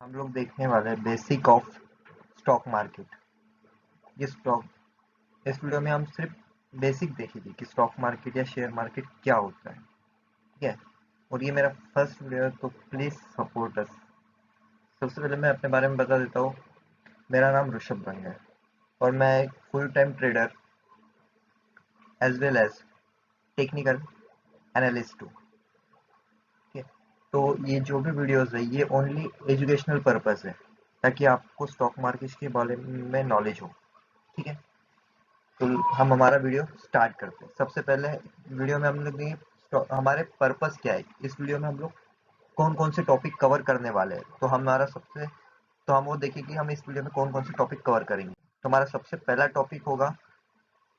हम लोग देखने वाले हैं बेसिक ऑफ स्टॉक मार्केट। ये स्टॉक इस वीडियो में हम सिर्फ बेसिक देखेंगे कि स्टॉक मार्केट या शेयर मार्केट क्या होता है। ठीक है, और ये मेरा फर्स्ट वीडियो है तो प्लीज सपोर्ट अस। सबसे पहले मैं अपने बारे में बता देता हूँ। मेरा नाम ऋषभ रंग है और मैं एक full time trader as well as technical analyst हूँ। ठीक है, तो ये जो भी वीडियोस है ये ओनली एजुकेशनल पर्पस है ताकि आपको स्टॉक मार्केट के बारे में नॉलेज हो। ठीक है, तो हम हमारा वीडियो स्टार्ट करते हैं। सबसे पहले वीडियो में हम लोग देखेंगे हमारे पर्पस क्या है। इस वीडियो में हम लोग कौन कौन से टॉपिक कवर करने वाले हैं, तो हम वो देखेंगे कि हम इस वीडियो में कौन कौन से टॉपिक कवर करेंगे। तो हमारा सबसे पहला टॉपिक होगा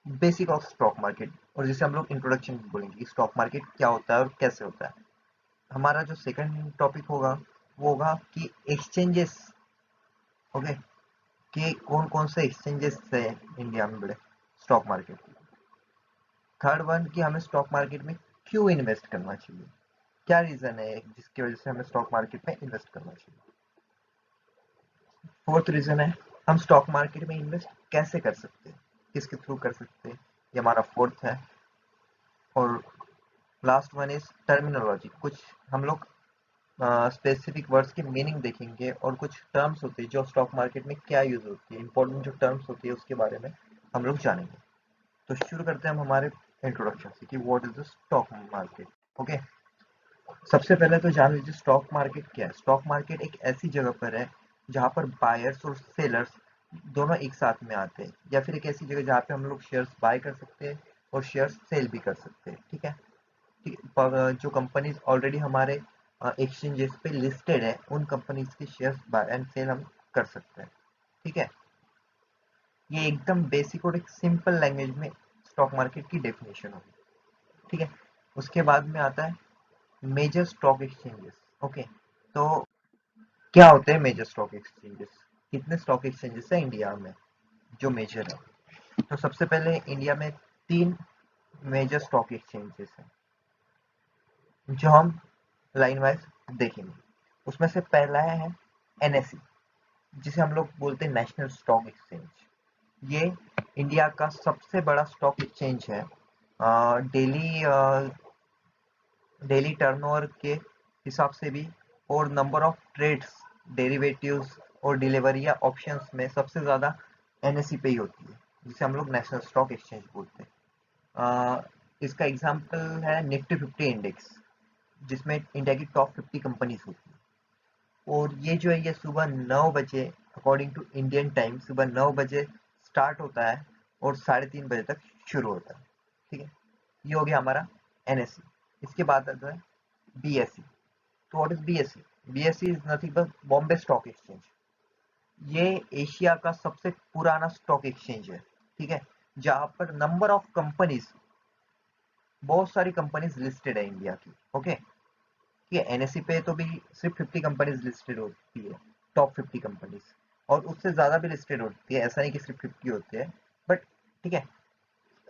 बेसिक ऑफ स्टॉक मार्केट, और जिसे हम लोग इंट्रोडक्शन बोलेंगे कि स्टॉक मार्केट क्या होता है और कैसे होता है। हमारा जो सेकंड टॉपिक होगा वो होगा कि एक्सचेंजेस। ओके, कि कौन कौन से एक्सचेंजेस है इंडिया में बड़े स्टॉक मार्केट। थर्ड वन कि हमें स्टॉक मार्केट में क्यों इन्वेस्ट करना चाहिए, क्या रीजन है जिसकी वजह से हमें स्टॉक मार्केट में इन्वेस्ट करना चाहिए। फोर्थ रीजन है हम स्टॉक मार्केट में इन्वेस्ट कैसे कर सकते हैं, किसके थ्रू कर सकते हैं, ये हमारा फोर्थ है। और लास्ट वन इज टर्मिनोलॉजी। कुछ हम लोग स्पेसिफिक वर्ड्स के मीनिंग देखेंगे और कुछ टर्म्स होती है जो स्टॉक मार्केट में क्या यूज होती है, इंपॉर्टेंट जो टर्म्स होती है उसके बारे में हम लोग जानेंगे। तो शुरू करते हैं हम हमारे इंट्रोडक्शन से कि what is the stock market. Okay, सबसे पहले तो जान लीजिए स्टॉक मार्केट क्या है। स्टॉक मार्केट एक ऐसी जगह पर है जहाँ पर बायर्स और सेलर्स दोनों एक साथ में आते हैं, या फिर एक ऐसी जगह जहाँ पे हम लोग शेयर्स बाय कर सकते हैं और शेयर्स सेल भी कर सकते हैं। ठीक है, जो कंपनीज ऑलरेडी हमारे एक्सचेंजेस पे लिस्टेड है उन कंपनीज के शेयर्स बाय एंड सेल हम कर सकते हैं। ठीक है, ये एकदम बेसिक और एक सिंपल लैंग्वेज में स्टॉक मार्केट की डेफिनेशन होगी। ठीक है, उसके बाद में आता है मेजर स्टॉक एक्सचेंजेस। ओके, तो क्या होते हैं मेजर स्टॉक एक्सचेंजेस, कितने स्टॉक एक्सचेंजेस है इंडिया में जो मेजर है। तो सबसे पहले इंडिया में तीन मेजर स्टॉक एक्सचेंजेस हैं जो हम लाइन वाइज देखेंगे। उसमें से पहला है एनएसई, जिसे हम लोग बोलते हैं नेशनल स्टॉक एक्सचेंज। ये इंडिया का सबसे बड़ा स्टॉक एक्सचेंज है। डेली डेली टर्नओवर के हिसाब से भी और नंबर ऑफ ट्रेड्स, डेरिवेटिव्स और डिलीवरी या ऑप्शंस में सबसे ज़्यादा एनएसई पे ही होती है, जिसे हम लोग नेशनल स्टॉक एक्सचेंज बोलते हैं। इसका एग्जांपल है निफ्टी 50 इंडेक्स, जिसमें इंडिया की टॉप 50 कंपनीज होती है। और ये जो है ये सुबह 9 बजे अकॉर्डिंग टू इंडियन टाइम सुबह 9 बजे स्टार्ट होता है और 3:30 बजे तक शुरू होता है। ठीक है, ये हो गया हमारा एनएससी। इसके बाद आता है बीएससी। तो what is BSc? BSc is nothing but Bombay stock exchange. ये एशिया का सबसे पुराना स्टॉक एक्सचेंज है। ठीक है, जहां पर नंबर ऑफ कंपनीज, बहुत सारी कंपनीज लिस्टेड है इंडिया की। ओके, ठीक है, एनएससी पे तो भी सिर्फ 50 कंपनीज लिस्टेड होती है, टॉप 50 कंपनीज, और उससे ज्यादा भी लिस्टेड होती है, ऐसा नहीं कि सिर्फ 50 होते हैं, बट ठीक है।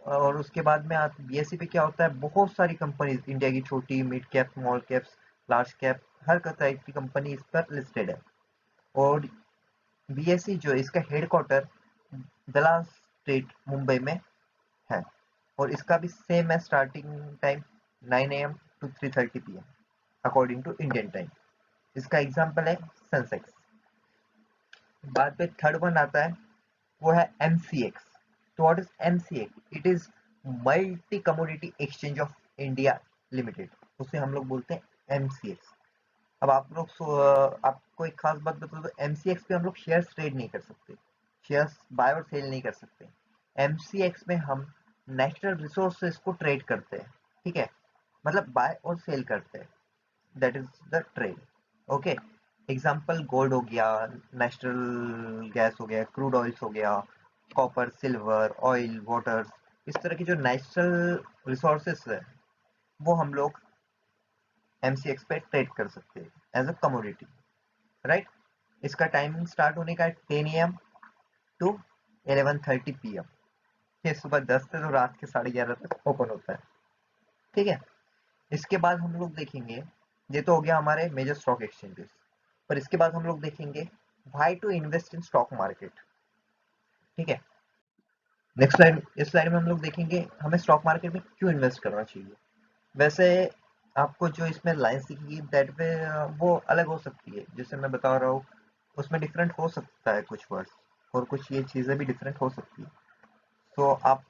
और उसके बाद में बीएससी पे क्या होता है, बहुत सारी कंपनीज इंडिया की, छोटी, mid cap, small caps, large cap, हर टाइप की कंपनी इस पर लिस्टेड है। और बीएससी जो है इसका हेडक्वार्टर दलाल स्ट्रीट मुंबई में है, और इसका भी सेम है starting time 9 AM to 3:30 PM according to Indian time. इसका एग्जांपल है सेंसेक्स। बाद में थर्ड वन आता है वो है एमसीएक्स। तो what is MCX? It is multi commodity exchange of India limited, उसे हम लोग बोलते हैं एमसीएक्स। अब आप लोग आपको एक खास बात बता दो, एमसीएक्स पे हम लोग शेयर्स ट्रेड नहीं कर सकते, शेयर्स बाय और सेल नहीं कर सकते। एमसीएक्स में हम नेचुरल रिसोर्सेज को ट्रेड करते हैं। ठीक है, मतलब बाय और सेल करते हैं, that is the trade. Okay, example gold हो गया, नेचुरल गैस हो गया, क्रूड ऑयल्स हो गया, कॉपर, सिल्वर, ऑयल, वाटर, इस तरह की जो नेचुरल रिसोर्सेस है वो हम लोग एमसीएक्स पे ट्रेड कर सकते हैं एज अ कमोडिटी। राइट, इसका टाइमिंग स्टार्ट होने का है 10 AM टू 11:30 PM। ये सुबह 10 से तो रात के 11:30 तक ओपन होता है। ठीक है, इसके बाद हम लोग देखेंगे, ये तो हो गया हमारे मेजर स्टॉक एक्सचेंजेस। पर इसके बाद हम लोग देखेंगे why to invest in stock market. ठीक है, नेक्स्ट स्लाइड, इस स्लाइड में हम लोग देखेंगे हमें स्टॉक मार्केट में क्यों इन्वेस्ट करना चाहिए। वैसे आपको जो इसमें लाइन्स दिखेगी दैट वे वो अलग हो सकती है, जैसे मैं बता रहा हूँ उसमें डिफरेंट हो सकता है कुछ वर्ड्स, और कुछ ये चीज़ें भी डिफरेंट हो सकती है। तो आप,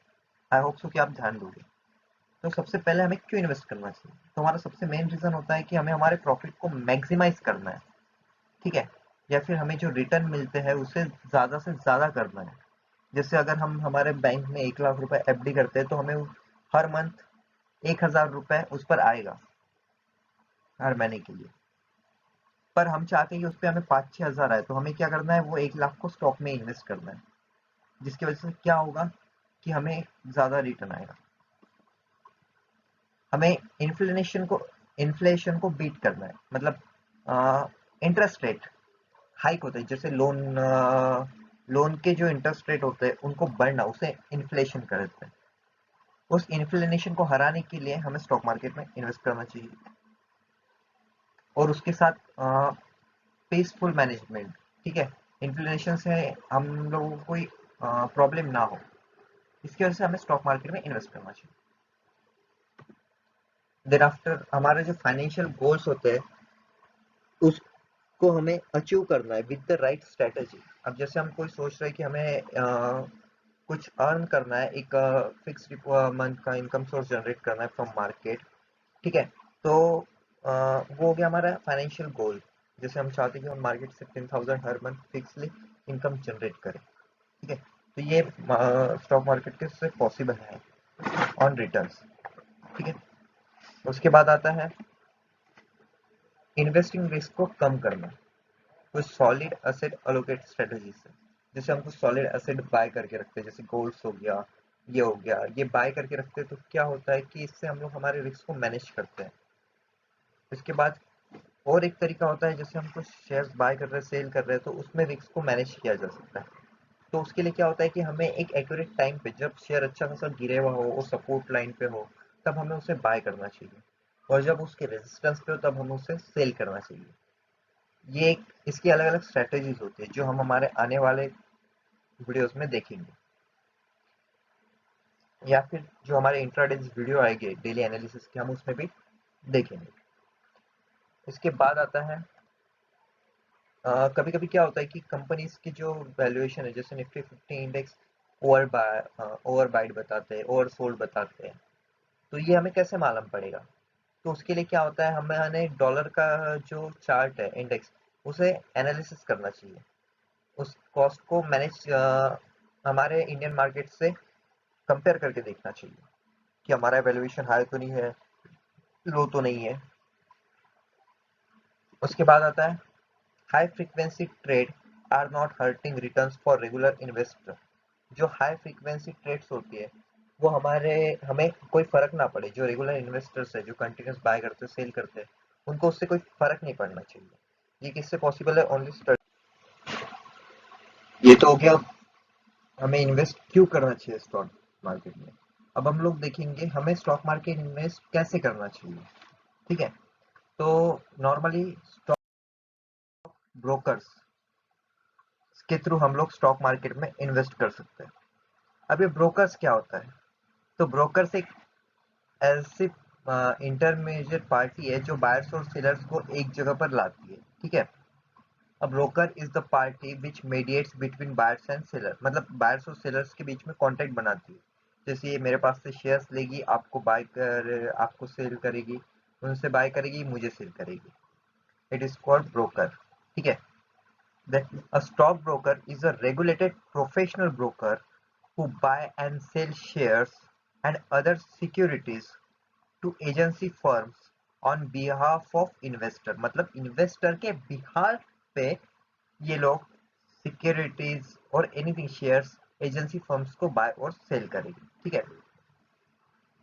आई होप सो कि आप ध्यान दोगे। तो सबसे पहले हमें क्यों इन्वेस्ट करना चाहिए, तो हमारा सबसे मेन रीजन होता है कि हमें हमारे प्रॉफिट को मैक्सिमाइज करना है। ठीक है, या फिर हमें जो रिटर्न मिलते हैं उसे ज़्यादा से ज़्यादा करना है। जैसे अगर हम हमारे बैंक में 1 लाख रुपए एफडी करते हैं तो हमें हर मंथ 1,000 रुपए उस पर आएगा हर महीने के लिए। पर हम चाहते हैं कि उस पर हमें 5-6 हज़ार आए, तो हमें क्या करना है, वो 1 लाख को स्टॉक में इन्वेस्ट करना है, जिसकी वजह से क्या होगा कि हमें ज़्यादा रिटर्न आएगा। हमें इन्फ्लेशन को बीट करना है, मतलब इंटरेस्ट रेट हाइक होता है, जैसे लोन के जो इंटरेस्ट रेट होते हैं उनको बढ़ना, उसे इन्फ्लेशन कहते हैं। उस इन्फ्लेशन को हराने के लिए हमें स्टॉक मार्केट में इन्वेस्ट करना चाहिए, और उसके साथ पीसफुल मैनेजमेंट। ठीक है, इन्फ्लेशन से हम लोगों को कोई प्रॉब्लम ना हो, इसकी वजह से हमें स्टॉक मार्केट में इन्वेस्ट करना चाहिए। देन आफ्टर हमारे जो फाइनेंशियल गोल्स होते हैं उसको हमें अचीव करना है विद द राइट स्ट्रेटेजी। अब जैसे हम कोई सोच रहे हैं कि हमें कुछ अर्न करना है, एक फिक्स मंथ का इनकम सोर्स जनरेट करना है फ्रॉम मार्केट। ठीक है, तो वो हो गया हमारा फाइनेंशियल गोल। जैसे हम चाहते हैं कि हम मार्केट से 10,000 हर मंथ फिक्सली इनकम जनरेट करें। ठीक है, तो ये स्टॉक मार्केट के से पॉसिबल है ऑन रिटर्न्स। ठीक है, उसके बाद आता है इन्वेस्टिंग रिस्क को कम करना, कुछ सॉलिड एसेट अलोकेट स्ट्रेटेजी से। जैसे हम कुछ सॉलिड एसेट बाय करके रखते हैं, जैसे गोल्ड्स हो गया, ये हो गया, ये बाय करके रखते हैं, तो क्या होता है कि इससे हम लोग हमारे रिस्क को मैनेज करते हैं। इसके बाद और एक तरीका होता है, जैसे हम कुछ शेयर्स बाय कर रहे हैं, सेल कर रहे हैं, तो उसमें रिस्क को मैनेज किया जा सकता है। तो उसके लिए क्या होता है कि हमें एक एक्यूरेट टाइम पे, जब शेयर अच्छा खासा गिरे हुआ हो और सपोर्ट लाइन पे हो, तब हमें उसे बाय करना चाहिए, और जब उसके रेजिस्टेंस पे हो तब हमें उसे सेल करना चाहिए। ये एक इसकी अलग अलग स्ट्रेटेजीज होती है जो हम हमारे आने वाले वीडियोस में देखेंगे, या फिर जो हमारे इंट्राडे वीडियो आएंगे डेली एनालिसिस के, हम उसमें भी देखेंगे। इसके बाद आता है कभी कभी क्या होता है कि कंपनीज की जो वैल्यूएशन है, जैसे निफ्टी 50 इंडेक्स ओवर बाइट बताते हैं, ओवर सोल्ड बताते हैं, तो ये हमें कैसे मालूम पड़ेगा। तो उसके लिए क्या होता है, हमें डॉलर का जो चार्ट है इंडेक्स, उसे एनालिसिस करना चाहिए, उस कॉस्ट को मैनेज हमारे इंडियन मार्केट से कंपेयर करके देखना चाहिए कि हमारा वैल्यूएशन हाई तो नहीं है, लो तो नहीं है। उसके बाद आता है high frequency trade are not hurting returns for regular investor. जो हाई फ्रीक्वेंसी ट्रेड्स होती है वो हमें कोई फर्क ना पड़े, जो रेगुलर इन्वेस्टर्स है, जो कंटिन्यूस बाय करते सेल करते हैं, उनको उससे कोई फर्क नहीं पड़ना चाहिए। ये किससे पॉसिबल है, ओनली स्टडी। ये तो हो गया हमें इन्वेस्ट क्यों करना चाहिए स्टॉक मार्केट में। अब हम लोग देखेंगे हमें स्टॉक मार्केट इन्वेस्ट कैसे करना चाहिए। ठीक है, तो नॉर्मली स्टॉक ब्रोकर्स के थ्रू हम लोग स्टॉक मार्केट में इन्वेस्ट कर सकते हैं। अब ये ब्रोकर्स क्या होता है, तो ब्रोकर्स एक ऐसी इंटरमीडिएट पार्टी है जो बायर्स और सेलर्स को एक जगह पर लाती है। ठीक है, अब broker is the party which mediates between buyers and seller, मतलब बायर्स और सेलर्स के बीच में कॉन्ट्रैक्ट बनाती है। जैसे ये मेरे पास से शेयर्स लेगी, आपको सेल करेगी, उनसे बाय करेगी, मुझे सेल करेगी। It is called broker. ठीक है, that a stockbroker is a regulated professional broker who buy and sell shares and other securities to agency firms on behalf of investor, मतलब इन्वेस्टर के बिहार पे ये लोग सिक्योरिटीज और एनीथिंग शेयर्स एजेंसी फर्म्स को bye और सेल करेगी। ठीक है,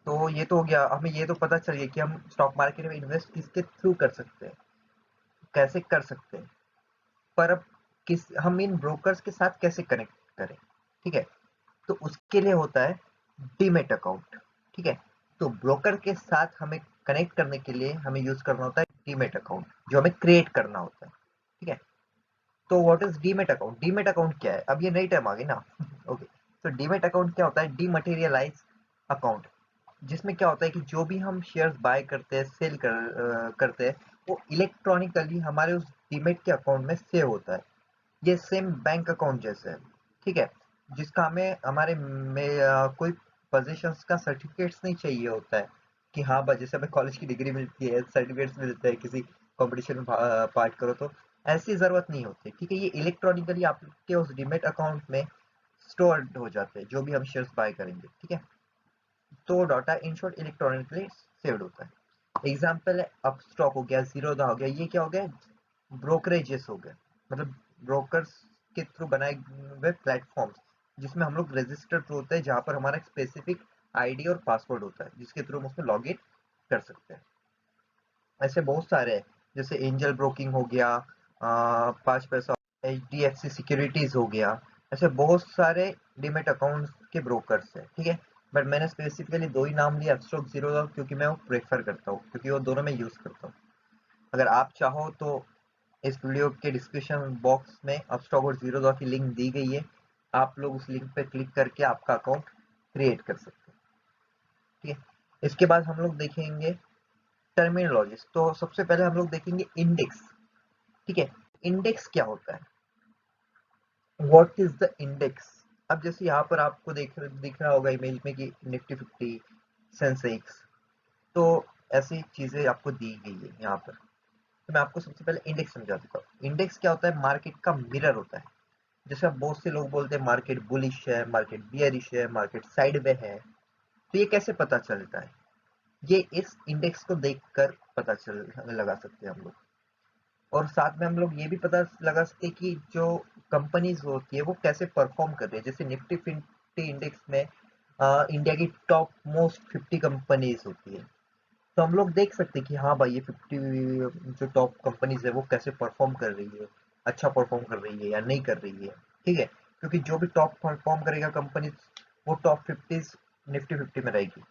तो ये तो हो गया, हमें ये तो पता चल गया कि हम स्टॉक मार्केट में इन्वेस्ट किसके थ्रू कर सकते हैं, कैसे कर सकते हैं। पर अब हम इन ब्रोकर्स के साथ कैसे कनेक्ट करें। ठीक है, तो उसके लिए होता है डीमेट अकाउंट। ठीक है, तो ब्रोकर के साथ हमें कनेक्ट करने के लिए हमें यूज करना होता है डीमेट अकाउंट, जो हमें क्रिएट करना होता है। ठीक है। तो what is demat account? Demat account क्या है? अब ये नई टर्म आ गई ना ओके। तो डीमेट अकाउंट क्या होता है? डीमटेरियलाइज अकाउंट, जिसमें क्या होता है कि जो भी हम शेयर्स बाय करते हैं, करते हैं, वो इलेक्ट्रॉनिकली हमारे उस डीमेट के अकाउंट में सेव होता है। ये सेम बैंक अकाउंट जैसे है, ठीक है, जिसका हमें हमारे में कोई पोजीशंस का सर्टिफिकेट्स नहीं चाहिए होता है कि हाँ बस जैसे हमें कॉलेज की डिग्री मिलती है, सर्टिफिकेट्स मिलते हैं किसी कंपटीशन में पार्ट करो तो ऐसी जरूरत नहीं होती, ठीक है। ये इलेक्ट्रॉनिकली आपके उस डीमेट अकाउंट में स्टोर्ड हो जाते हैं जो भी हम शेयर्स बाय करेंगे, ठीक है। तो data in short electronically saved होता है। एग्जाम्पल है अपस्टॉक हो गया, जीरोधा हो गया, ये क्या हो गया? ब्रोकरेजेस हो गए, मतलब ब्रोकर्स के थ्रू बनाए हुए प्लेटफॉर्म्स जिसमें हम लोग रजिस्टर्ड होते हैं, जहाँ पर हमारा स्पेसिफिक आईडी और पासवर्ड होता है जिसके थ्रू हम उसमें लॉग इन कर सकते हैं। ऐसे बहुत सारे हैं, जैसे एंजल ब्रोकिंग हो गया, 5 पैसा, HDFC सिक्योरिटीज हो गया, ऐसे बहुत सारे डीमेट अकाउंट्स के ब्रोकर्स हैं, ठीक है। बट मैंने स्पेसिफिकली दो ही नाम लिए, अपस्टॉक, जीरोधा, क्योंकि मैं वो प्रेफर करता हूँ, क्योंकि वो दोनों मैं यूज करता हूँ। अगर आप चाहो तो इस वीडियो के डिस्क्रिप्शन बॉक्स में अपस्टॉक और जीरोधा की लिंक दी गई है, आप लोग उस लिंक पे क्लिक करके आपका अकाउंट क्रिएट कर सकते हैं, ठीक है। इसके बाद हम लोग देखेंगे टर्मिनोलॉजीज। तो सबसे पहले हम लोग देखेंगे इंडेक्स, ठीक है। इंडेक्स क्या होता है? What is the index? अब जैसे यहाँ पर आपको दिख रहा होगा इमेज में कि निफ्टी 50, सेंसेक्स, तो ऐसी चीजें आपको दी गई है यहाँ पर। तो मैं आपको सबसे पहले इंडेक्स समझा देता हूँ। इंडेक्स क्या होता है? मार्केट का मिरर होता है। जैसे अब बहुत से लोग बोलते हैं मार्केट बुलिश है, मार्केट बियरिश है, मार्केट साइडवे है, तो ये कैसे पता चलता है? ये इस इंडेक्स को देखकर पता चल लगा सकते हैं हम लोग। और साथ में हम लोग ये भी पता लगा सकते हैं कि जो कंपनीज होती है वो कैसे परफॉर्म कर रही है। जैसे निफ्टी फिफ्टी इंडेक्स में इंडिया की टॉप मोस्ट 50 कंपनीज होती है, तो हम लोग देख सकते हैं कि हाँ भाई ये 50 जो टॉप कंपनीज है वो कैसे परफॉर्म कर रही है, अच्छा परफॉर्म कर रही है या नहीं कर रही है, ठीक है। क्योंकि जो भी टॉप परफॉर्म करेगा कंपनी, वो टॉप 50 निफ्टी 50 में रहेगी।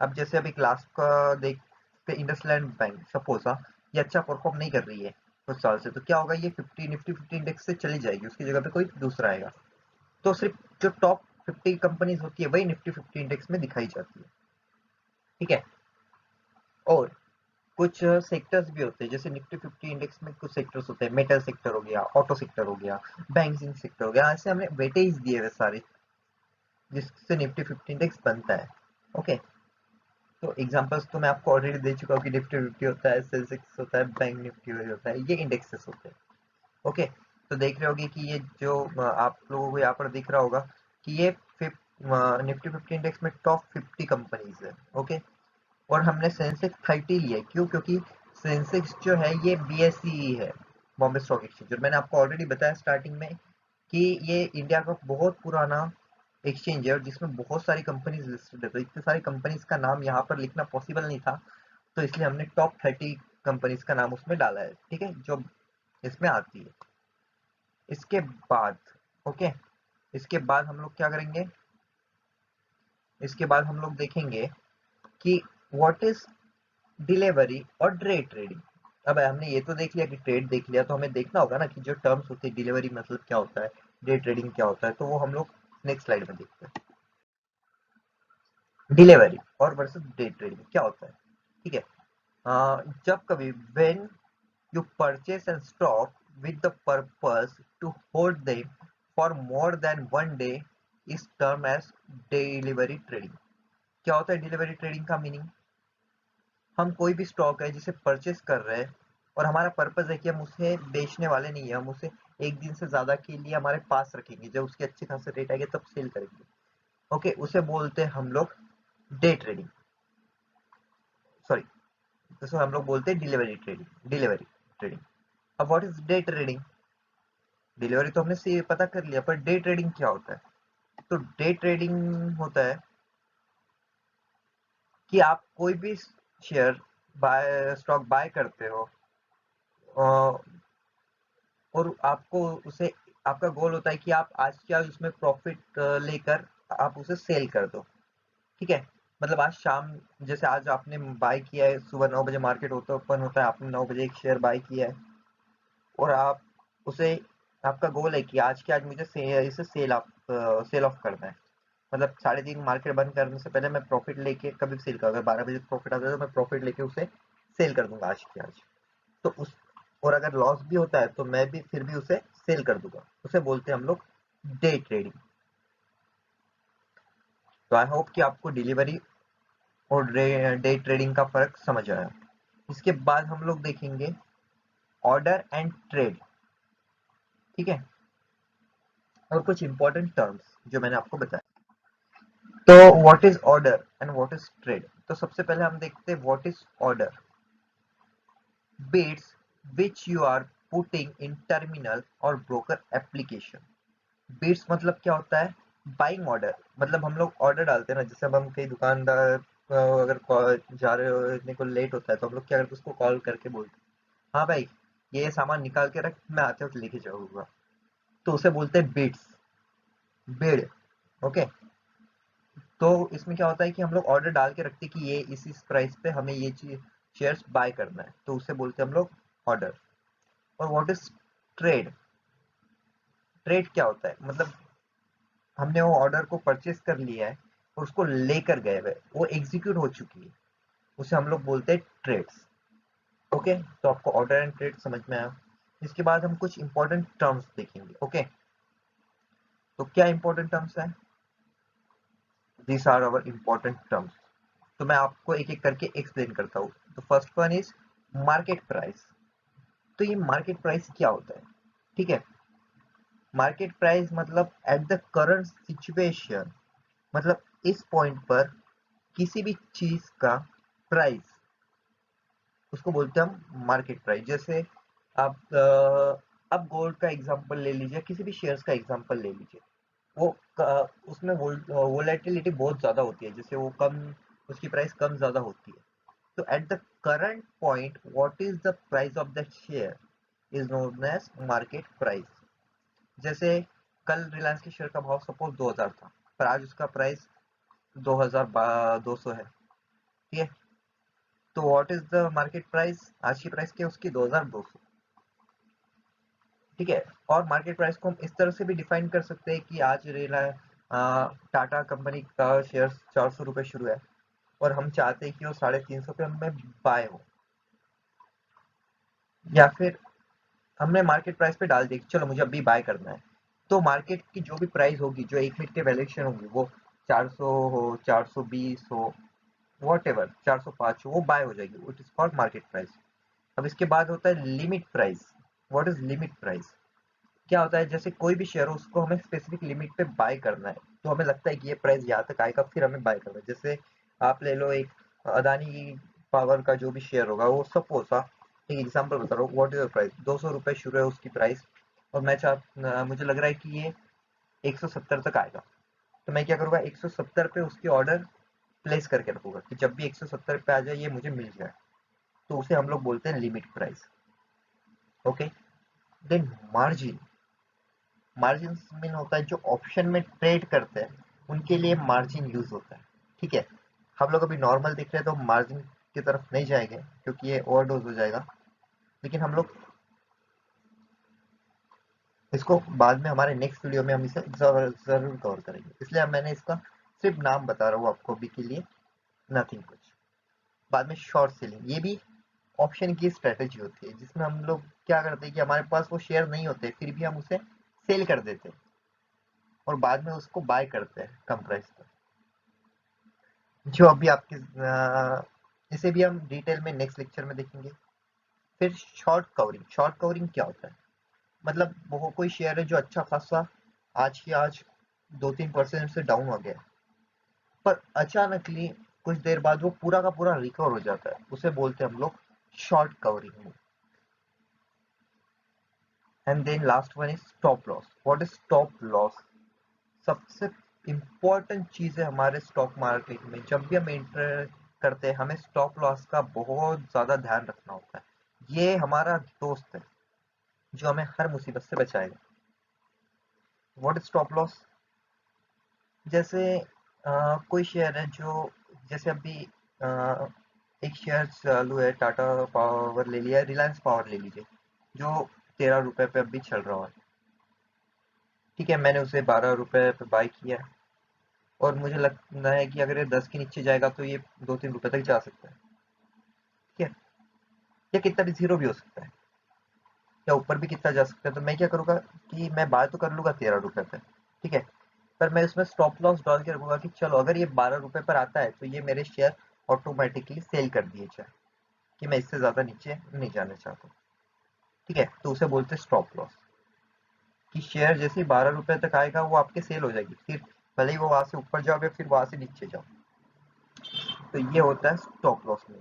अब जैसे अभी क्लास का देखते, इंडसलैंड बैंक सपोज, ये अच्छा परफॉर्म नहीं कर रही है कुछ साल से, तो क्या होगा? ये 50 निफ्टी 50 इंडेक्स से चली जाएगी, उसकी जगह पे कोई दूसरा आएगा। तो सिर्फ जो टॉप 50 कंपनीज होती है वही निफ्टी 50 इंडेक्स में दिखाई जाती है, ठीक है। और कुछ सेक्टर्स भी होते हैं, जैसे निफ्टी 50 इंडेक्स में कुछ सेक्टर्स होते हैं, मेटल सेक्टर हो गया, ऑटो सेक्टर हो गया, बैंकिंग सेक्टर हो गया, ऐसे हमने वेटेज दिए हुए सारे, जिससे निफ्टी 50 इंडेक्स बनता है, ओके। तो एग्जांपल्स तो मैं आपको ऑलरेडी दे चुका हूँ कि निफ्टी 50 होता है, सेंसेक्स होता है, बैंक निफ्टी होता है, ये इंडेक्सेस होते हैं, ओके। तो देख रहे होगे कि ये जो आप लोगों को यहाँ पर दिख रहा होगा कि ये निफ्टी 50 इंडेक्स में टॉप 50 कंपनीज है, ओके। और हमने सेंसेक्स 30 लिया है, क्यों? क्योंकि सेंसेक्स जो है ये BSE है, बॉम्बे स्टॉक एक्सचेंज, और मैंने आपको ऑलरेडी बताया स्टार्टिंग में कि ये इंडिया का बहुत पुराना एक्सचेंज है और जिसमें बहुत सारी कंपनीज लिस्टेड है। तो इतने सारी कंपनीज का नाम यहाँ पर लिखना पॉसिबल नहीं था, तो इसलिए हमने टॉप 30 कंपनीज का नाम उसमें डाला है, ठीक है, जो इसमें आती है। इसके बाद, ओके, इसके बाद हम लोग क्या करेंगे? इसके बाद हम लोग देखेंगे कि व्हाट इज डिलीवरी और डे ट्रेडिंग। अब हमने ये तो देख लिया कि ट्रेड देख लिया, तो हमें देखना होगा ना कि जो टर्म्स होती है, डिलीवरी मतलब क्या होता है, डे ट्रेडिंग क्या होता है, तो वो हम लोग नेक्स्ट स्लाइड में देखते हैं। डिलीवरी और वर्सेस डे ट्रेडिंग क्या होता है, ठीक है। जब कभी when you purchase and stock with the purpose to hold them for more than one day is term as delivery trading. क्या होता है डिलीवरी ट्रेडिंग का मीनिंग? हम कोई भी स्टॉक है जिसे परचेस कर रहे हैं और हमारा पर्पस है कि हम उसे बेचने वाले नहीं है, हम उसे एक दिन से ज्यादा के लिए हमारे पास रखेंगे, जब उसके अच्छे खासे रेट आएंगे तब सेल करेंगे, ओके। उसे बोलते हैं हम लोग डे ट्रेडिंग, सॉरी, उसे हम लोग बोलते हैं डिलीवरी ट्रेडिंग। अब what is day trading? Delivery तो हमने से पता कर लिया, पर डे ट्रेडिंग क्या होता है? तो डे ट्रेडिंग होता है कि आप कोई भी शेयर बाय स्टॉक बाय करते हो, और आपको उसे, आपका गोल होता है कि आप आज के आज उसमें प्रॉफिट लेकर आप उसे सेल कर दो, ठीक है। मतलब आज शाम, जैसे आज आपने बाय किया है, सुबह 9 बजे मार्केट होता ओपन होता है, आपने 9 बजे एक शेयर बाय किया है और आप उसे आपका गोल है कि आज के आज मुझे इसे सेल ऑफ करना है, मतलब 3:30 मार्केट बंद करने से पहले मैं प्रॉफिट लेके कभी भी सेल कर, अगर 12 बजे प्रॉफिट आता है तो मैं प्रॉफिट लेके उसे सेल कर दूंगा आज के आज। तो उस और अगर लॉस भी होता है तो मैं भी फिर भी उसे सेल कर दूंगा, उसे बोलते हैं हम लोग डे ट्रेडिंग। तो आई होप कि आपको डिलीवरी और डे ट्रेडिंग का फर्क समझ आया। इसके बाद हम लोग देखेंगे ऑर्डर एंड ट्रेड, ठीक है, और कुछ इंपॉर्टेंट टर्म्स जो मैंने आपको बताया। तो what is order and what is trade? तो सबसे पहले हम देखते हैं what is order. Bits which you are putting in terminal और broker application। बिट्स मतलब क्या होता है? बाइंग ऑर्डर, मतलब हम लोग ऑर्डर डालते हैं ना, जैसे अब हम कई दुकानदार अगर जा रहे होने को लेट होता है तो हम लोग क्या करते हैं, उसको कॉल करके बोलते हैं हाँ भाई ये सामान निकाल के रख, मैं आते वक्त लेके जाऊंगा। तो उसे बोलते हैं बिट्स, बिड। ओके, तो इसमें क्या होता है कि हम लोग ऑर्डर डाल के रखते हैं कि ये इस प्राइस पे हमें ये चीज शेयर्स बाय करना है, तो उसे बोलते हैं हम लोग ऑर्डर। और व्हाट इज ट्रेड? ट्रेड क्या होता है? मतलब हमने वो ऑर्डर को परचेस कर लिया है और उसको लेकर गए हुए, वो एग्जीक्यूट हो चुकी है, उसे हम लोग बोलते हैं ट्रेड्स। ओके, तो आपको ऑर्डर एंड ट्रेड समझ में आया। इसके बाद हम कुछ इंपॉर्टेंट टर्म्स देखेंगे। ओके, तो क्या इंपॉर्टेंट टर्म्स है? This are our important terms. तो मैं आपको एक एक करके एक्सप्लेन करता हूँ। तो first one is market price. तो ये मार्केट प्राइस क्या होता है? ठीक है, मार्केट प्राइस मतलब एट द करंट सिचुएशन, मतलब इस पॉइंट पर किसी भी चीज का प्राइस, उसको बोलते हैं हम मार्केट प्राइस। जैसे आप अब गोल्ड का एग्जांपल ले लीजिए, किसी भी शेयर्स का एग्जांपल ले लीजिए, वो उसमें वोलेटिलिटी बहुत ज्यादा होती है, जैसे वो कम, उसकी प्राइस कम ज्यादा होती है। तो at the current point what is the price of that share is known as market price. जैसे कल रिलायंस के शेयर का भाव सपोज 2000 था, पर आज उसका प्राइस 2200 है, ठीक है। तो what is the market price? आज की प्राइस क्या है उसकी? 2200, ठीक है। और मार्केट प्राइस को हम इस तरह से भी डिफाइन कर सकते हैं कि आज टाटा कंपनी का शेयर 400 रुपये शुरू है और हम चाहते हैं कि वो 350 पे हमें बाय हो, या फिर हमने मार्केट प्राइस पे डाल दिया कि चलो मुझे अभी बाय करना है। तो मार्केट की जो भी प्राइस होगी, जो 1 मिनट की वैल्यूएशन होगी, वो 400 हो, 420 हो, वॉट एवर 405 हो, वो बाय हो जाएगी, it is called market price. अब इसके बाद होता है limit price. What is limit price? क्या होता है, जैसे कोई भी शेयर हो उसको हमें स्पेसिफिक लिमिट पे बाय करना है, तो हमें लगता है कि ये प्राइस यहाँ तक आएगा फिर हमें बाय करना है। जैसे आप ले लो एक अदानी पावर का जो भी शेयर होगा, वो सपोज एक एग्जांपल बता रहा हूँ, व्हाट इज प्राइस 200 रुपये शुरू है उसकी प्राइस, और मुझे लग रहा है कि ये 170 तक आएगा। तो मैं क्या करूँगा, 170 पे उसकी ऑर्डर प्लेस करके रखूंगा कि जब भी 170 पे आ जाए ये मुझे मिल जाए। तो उसे हम लोग बोलते हैं limit price. Okay, then margin. Margin mean होता है जो ऑप्शन में ट्रेड करते हैं उनके लिए मार्जिन यूज होता है, ठीक है। हम लोग अभी नॉर्मल देख रहे हैं तो मार्जिन की तरफ नहीं जाएंगे क्योंकि ये ओवरडोज हो जाएगा, लेकिन हम लोग इसको बाद में हमारे नेक्स्ट वीडियो में हम इसे जरूर कवर करेंगे, इसलिए अब मैंने इसका सिर्फ नाम बता रहा हूँ आपको अभी के लिए, नथिंग कुछ। बाद में शॉर्ट सेलिंग, ये भी ऑप्शन की स्ट्रेटेजी होती है, जिसमें हम लोग क्या करते हैं कि हमारे पास वो शेयर नहीं होते फिर भी हम उसे सेल कर देते हैं और बाद में उसको बाय करते हैं कम प्राइस पर, जो अभी आपके इसे भी हम डिटेल में नेक्स्ट लेक्चर में देखेंगे। फिर शॉर्ट कवरिंग। शॉर्ट कवरिंग क्या होता है? मतलब वो कोई शेयर है जो अच्छा खासा आज की आज 2-3% से डाउन हो गया, पर अचानकली कुछ देर बाद वो पूरा का पूरा रिकवर हो जाता है, उसे बोलते हैं हम लोग short covering. And then last one is stop loss. What is stop loss? सबसे इम्पोर्टेंट चीज है हमारे स्टॉक मार्केट में, जब भी हम एंटर करते हैं हमें स्टॉप लॉस का बहुत ज्यादा ध्यान रखना होता है। ये हमारा दोस्त है जो हमें हर मुसीबत से बचाएगा। What is stop loss? जैसे कोई शेयर है जो, जैसे अभी एक शेयर चालू है, टाटा पावर ले लिया, रिलायंस पावर ले लीजिए, जो 13 रुपए पे अभी चल रहा है। ठीक है, मैंने उसे 12 रुपए पे बाय किया और मुझे लगता है कि अगर ये 10 के नीचे जाएगा तो ये 2-3 रुपए तक जा सकता है। ठीक है, या कितना भी जीरो भी हो सकता है, या ऊपर भी कितना जा सकता है। तो मैं क्या करूँगा कि मैं बाय तो कर लूंगा 13 रुपए पे, ठीक है, पर मैं उसमें स्टॉप लॉस डाल के रखूंगा कि चलो अगर ये 12 रुपए पर आता है तो ये मेरे शेयर ऑटोमेटिकली सेल कर दिए जाए, कि मैं इससे ज्यादा नीचे नहीं जाना चाहता। ठीक है, तो उसे बोलते हैं स्टॉप लॉस, कि शेयर जैसे ही 12 रुपए तक आएगा वो आपके सेल हो जाएगी, फिर भले ही वो वहां से ऊपर जाओ या फिर वहां से नीचे जाओ। तो ये होता है स्टॉप लॉस में।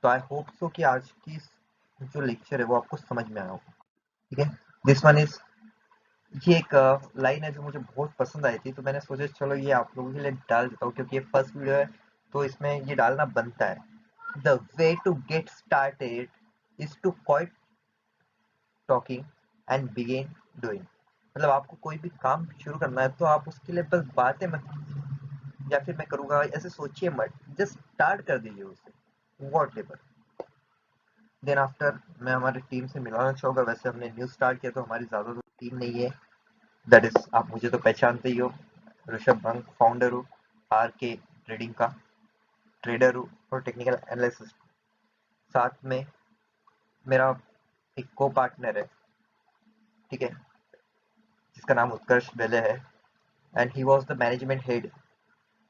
तो आई होप सो कि आज की जो लेक्चर है वो आपको समझ में आया होगा। ठीक है, दिस वन इज, ये एक लाइन है जो मुझे बहुत पसंद आई थी, तो मैंने सोचा चलो ये आप लोगों के लिए डाल देता हूँ, क्योंकि ये फर्स्ट वीडियो है तो इसमें ये डालना बनता है। The way to get started is to quit talking and begin doing. मतलब आपको कोई भी काम शुरू करना है तो आप उसके लिए बस बातें मत कीजिए, या फिर मैं करूँगा ऐसे सोचिए मत, जस्ट स्टार्ट कर दीजिए उसे, वॉट एवर। देन आफ्टर मैं हमारी टीम से मिलाना चाहूँगा। वैसे हमने न्यू स्टार्ट किया तो हमारी ज़्यादा तो टीम नहीं है, दैट इज आप मुझे तो पहचानते ही हो। ऋषभ भंग फाउंडर हूँ, आर के ट्रेडिंग का ट्रेडर हूँ और टेक्निकल एनालिसिस्ट। साथ में मेरा एक को पार्टनर है, ठीक है, जिसका नाम उत्कर्ष बेले है, and he was the management head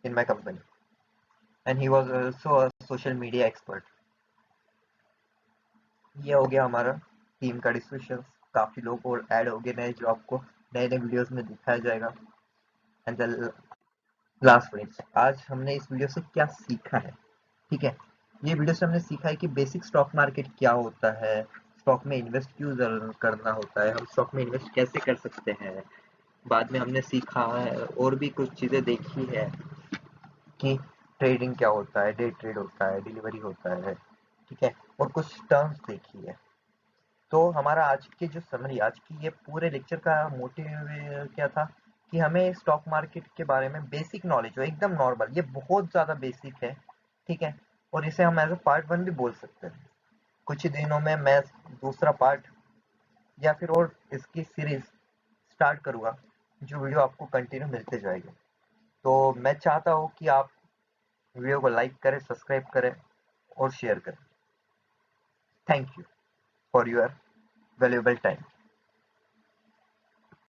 in my company, and he was also a social media expert. ये हो गया हमारा टीम का डिस्कशन। काफी लोग और ऐड हो गए नए, जो आपको नए नए वीडियोस में दिखाया जाएगा। एंड द लास्ट पॉइंट, आज हमने इस वीडियो से क्या सीखा है। ठीक है, ये वीडियो से हमने सीखा है कि बेसिक स्टॉक मार्केट क्या होता है, स्टॉक में इन्वेस्ट क्यों करना होता है, हम स्टॉक में इन्वेस्ट कैसे कर सकते हैं। बाद में हमने सीखा है और भी कुछ चीज़ें देखी है कि ट्रेडिंग क्या होता है, डे ट्रेड होता है, डिलीवरी होता है, ठीक है, और कुछ टर्म्स देखी है। तो हमारा आज की जो समरी, आज की ये पूरे लेक्चर का मोटिव क्या था कि हमें स्टॉक मार्केट के बारे में बेसिक नॉलेज हो, एकदम नॉर्मल, ये बहुत ज़्यादा बेसिक है। ठीक है, और इसे हम एज अ पार्ट 1 भी बोल सकते हैं। कुछ ही दिनों में मैं दूसरा पार्ट या फिर और इसकी सीरीज स्टार्ट करूँगा, जो वीडियो आपको कंटिन्यू मिलते जाएगी। तो मैं चाहता हूँ कि आप वीडियो को लाइक करें, सब्सक्राइब करें और शेयर करें। Thank you for your valuable time.